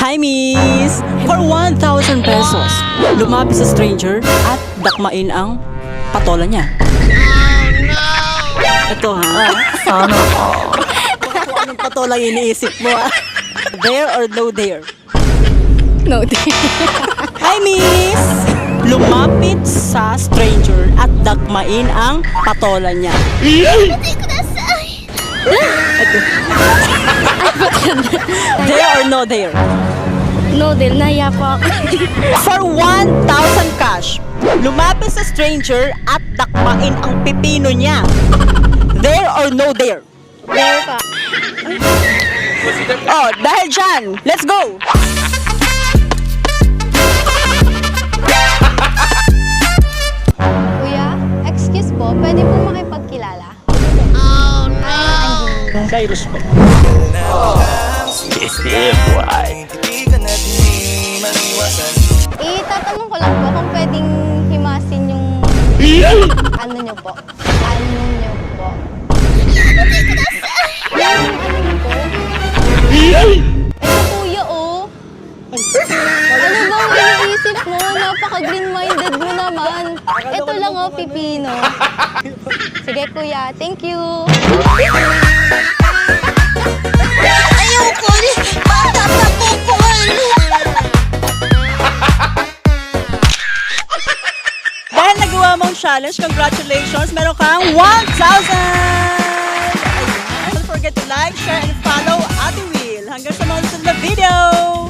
Hi, miss! For 1,000 pesos, lumapit sa stranger at dakmain ang patola niya. Ito ha. Sana Kung anong patola yung iniisip mo ha. There or no there? no day. Hi, miss! Lumapit sa stranger at dakmain ang patola niya. There or no there? No deal, naya po ako. For 1,000 cash, lumapit sa stranger at dakmain ang pipino niya. There or no there? There pa. Oh, dahil dyan, let's go! Kuya, excuse po, pwede po makipagkilala? Cyrus po. Tatanong ko lang po kung pwedeng himasin yung ano nyo po. Ano nyo po. Yung ano nyo po. Ito kuya oh. Ano bang iniisip mo? Napaka-green-minded mo naman. Ito lang oh, pipino. Sige kuya, thank you. Ayoko rin! Bata pa po po! Dahil nagawa mong challenge, congratulations! Meron kang 1,000! Ayan. Don't forget to like, share, and follow Ate Will. Hanggang sa mga susunod na video!